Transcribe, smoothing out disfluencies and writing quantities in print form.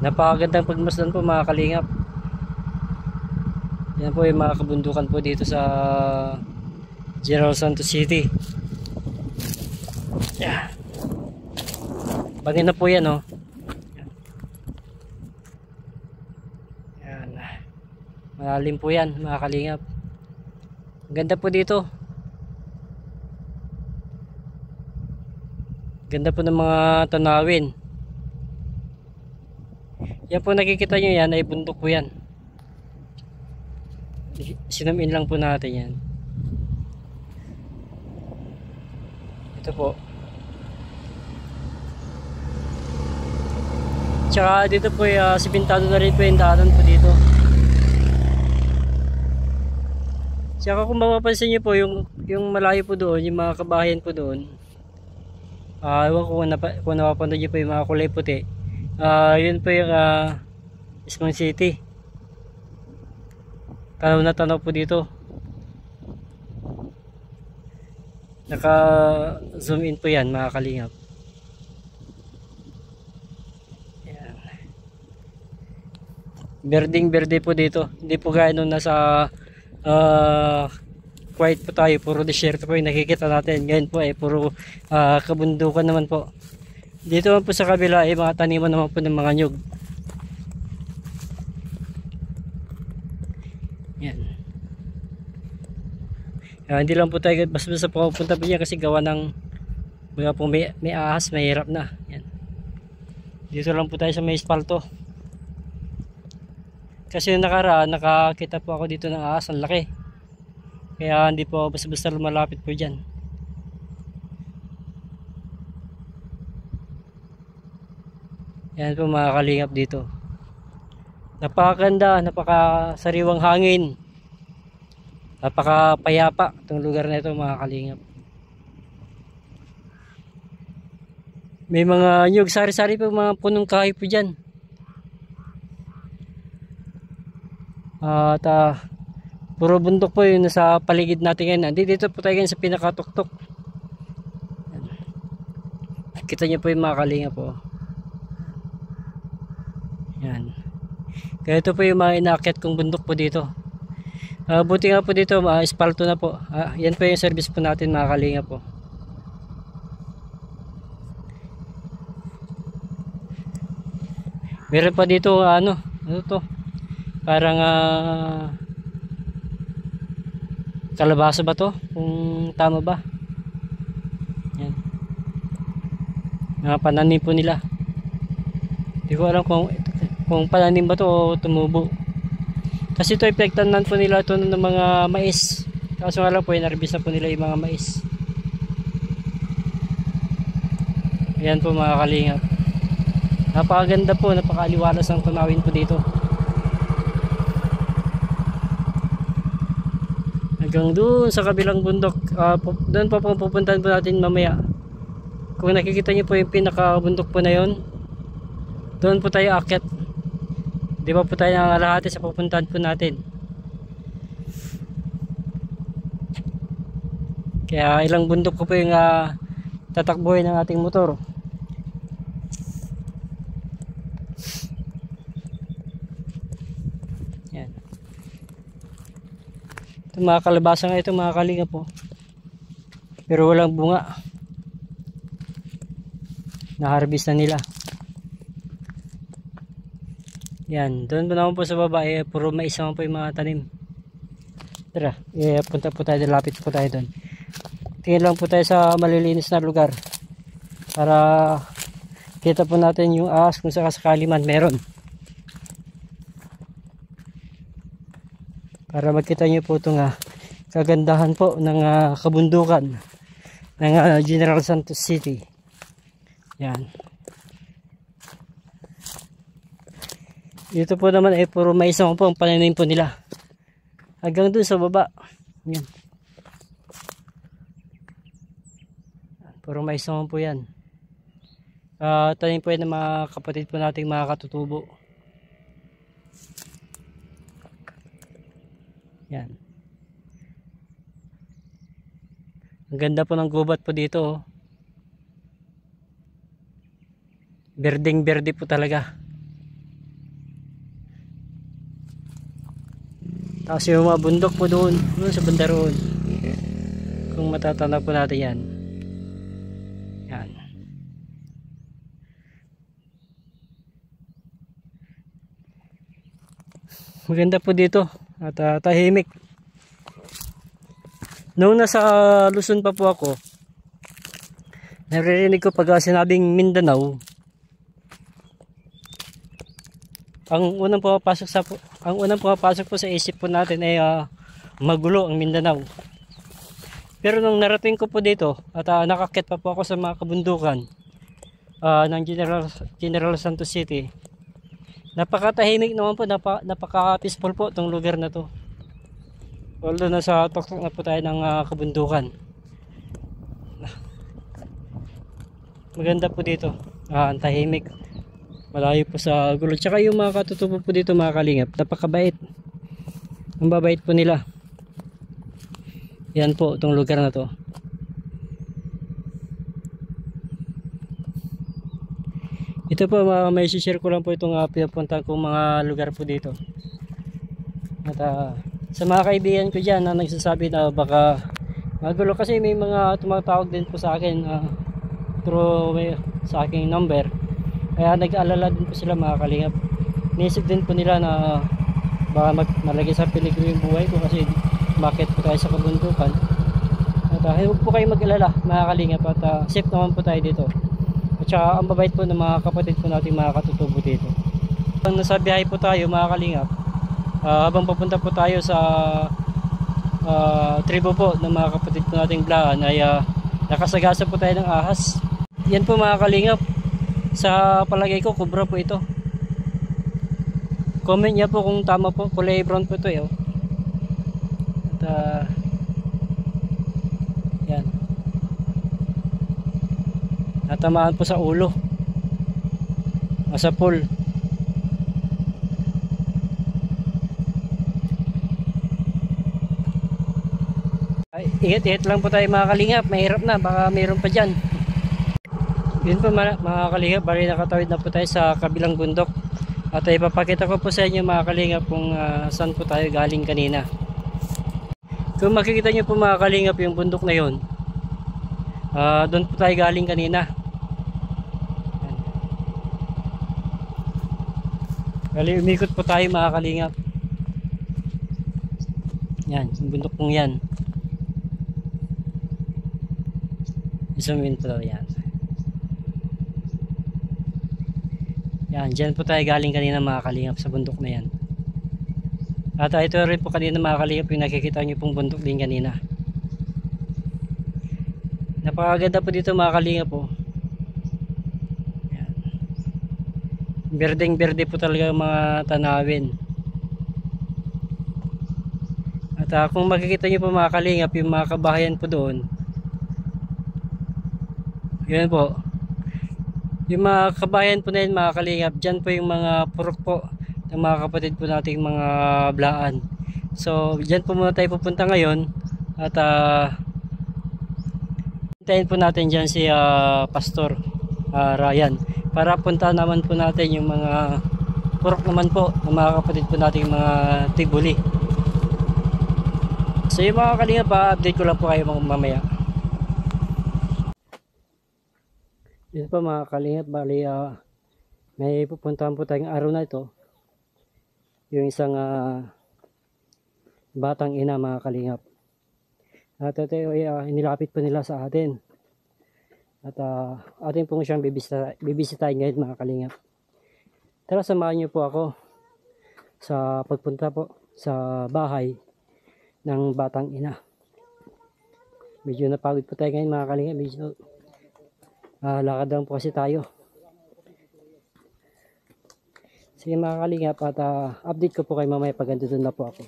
Napakagandang pagmasdan po mga kalingap. Yan po yung mga kabundukan po dito sa General Santos City. Yeah. Bangin na po yan, oh. Yan. Malalim po yan mga kalingap. Ganda po dito. Ganda po ng mga tanawin. Yan po nakikita nyo, yan ay bundok po yan. Sinumin lang po natin yan. Ito po. Tsaka dito po simentado na rin po yung daanan po dito. Tsaka kung mapapansin nyo po yung malayo po doon, yung mga kabahayan po doon. Ewan ko kung napapanood nyo po yung mga kulay puti. Yun po yung Ismong City. Tanaw na tanaw po dito. Naka zoom in po yan mga kalingap. Yan. Berding berde po dito. Hindi po gaya nung nasa quiet po tayo. Puro desierto po yung nakikita natin. Ngayon po ay puro kabundukan naman po. Dito naman po sa kabila ay mga taniman naman po ng mga nyug. Yan. Hindi lang po tayo basta pupunta po dyan kasi gawa ng mga po may ahas, mahirap na. Yan. Dito lang po tayo sa may espalto. Kasi yung nakaraan, nakakita po ako dito ng ahas, ang laki. Kaya hindi po basta lumalapit po dyan. Yan po mga kalingap dito. Napakaganda, napakasariwang hangin. Napakapayapa itong lugar na ito mga kalingap. May mga nyug, sari-sari po mga punong kahoy po dyan. At puro bundok po yung nasa paligid natin ngayon. Dito po tayo sa pinakatuktok. Kita nyo po yung mga kalingap po. Yan. Kaya ito po yung mga inaakyat kong bundok po dito. Buti nga po dito, espalto na po. Yan po yung service po natin mga kalingap po. Meron pa dito ano to? Parang kalabasa ba to? Kung tama ba? Yan. Mga pananim po nila. Hindi ko alam kung pananim ba to o tumubo. Kasi ito epektanan po nila ito ng mga mais. Kaso nga lang po inarbis na po nila yung mga mais. Ayan po mga kalingap. Napakaganda po, napakaliwalas ang tunawin po dito. Hanggang doon sa kabilang bundok, doon po pupuntahan po natin mamaya. Kung nakikita niyo po yung pinakabundok po na yon, doon po tayo aakyat. Di ba po tayo nangalahati sa pupuntahan po natin. Kaya ilang bundok ko po yung tatakbuhin ng ating motor. Yan. Ito mga kalabasa nga ito mga kalinga po. Pero walang bunga. Na-harvest na nila. Yan, doon po naman po sa baba puro mais naman po yung mga tanim. Tara, punta po tayo, lapit po tayo doon. Tingin lang po tayo sa malilinis na lugar para kita po natin yung ahas kung sakasakali man meron. Para makita nyo po itong kagandahan po ng kabundukan ng General Santos City. Yan. Dito po naman ay puro mais naman po ang pananim po nila. Hanggang doon sa baba. Yan. Puro mais naman po yan. Tanim po yan ng mga kapatid po nating mga katutubo. Yan. Ang ganda po ng gubat po dito. Oh. Berdeng berde po talaga. Tapos yung mga bundok po doon, doon sa banda roon. Kung matatanaw po natin yan. Yan. Maganda po dito at tahimik. Noong nasa Luzon pa po ako, naririnig ko pag sinabing Mindanao, ang unang pumapasok po sa isip po natin ay magulo ang Mindanao. Pero nung narating ko po dito at nakakit pa po ako sa mga kabundukan ng General Santos City, napakatahimik naman po, napaka-peaceful po itong lugar na to. Although nasa tuktok na po tayo ng kabundukan. Maganda po dito, ang tahimik, malayo po sa gulo. Tsaka yung mga katutubo po dito mga kalingap, napakabait, ang babait po nila. Yan po itong lugar na to. Ito po may share ko lang po itong pinapuntahan kong mga lugar po dito. At sa mga kaibigan ko dyan na nagsasabi na baka magulo, kasi may mga tumatawag din po sa akin through sa aking number, kaya nag-aalala din po sila mga kalingap. Niisip din po nila na baka malagay sa peligro yung buhay ko kasi bakit po tayo sa kabundukan. At huwag po kayo mag-alala mga kalingap, at safe naman po tayo dito. At saka ang babait po ng mga kapatid po natin, mga katutubo dito. Pag nasa biyahe po tayo mga kalingap, habang papunta po tayo sa tribo po ng mga kapatid po nating Blaan, ay nakasagasa po tayo ng ahas. Yan po mga kalingap, sa palagay ko kubra po ito. Comment niya po kung tama po, kulay brown po ito eh. At yan, natamaan po sa ulo, sa pool. Ingat-ingat lang po tayo mga kalingap, mahirap na, baka mayroon pa dyan. Yun po mga kalingap, bali nakatawid na po tayo sa kabilang bundok. At ipapakita ko po sa inyo mga kalingap kung saan po tayo galing kanina. Kung makikita nyo po mga kalingap yung bundok na yun, doon po tayo galing kanina. Bali umikot po tayo mga kalingap. Yan, yung bundok pong yan. Zoom in po yan. Yan, dyan po tayo galing kanina mga kalingap, sa bundok na yan. At ito rin po kanina mga kalingap yung nakikita nyo pong bundok din kanina. Napakaganda po dito mga kalingap po. Yan. Berdeng berde po talaga mga tanawin. At kung makikita nyo po mga kalingap yung mga kabahayan po doon, yun po, yung mga kabayan po na yun mga kalingap, dyan po yung mga purok po ng mga kapatid po nating mga Blaan. So dyan po muna tayo pupunta ngayon. At hintayin po natin dyan si Pastor Ryan, para punta naman po natin yung mga purok naman po ng mga kapatid po nating mga Tibuli. So yung mga kalingap, update ko lang po kayo mamaya. Yun po mga kalingap, bali may pupuntahan po tayong araw na ito, yung isang batang ina mga kalingap. At ito inilapit po nila sa atin, at atin po siyang bibisitahin ngayon mga kalingap. Tara, samahan niyo po ako sa pagpunta po sa bahay ng batang ina. Medyo napagod po tayo ngayon mga kalingap, medyo lakad lang po kasi tayo. Sige mga kalingap, at update ko po kayo mamaya pag andun na po ako.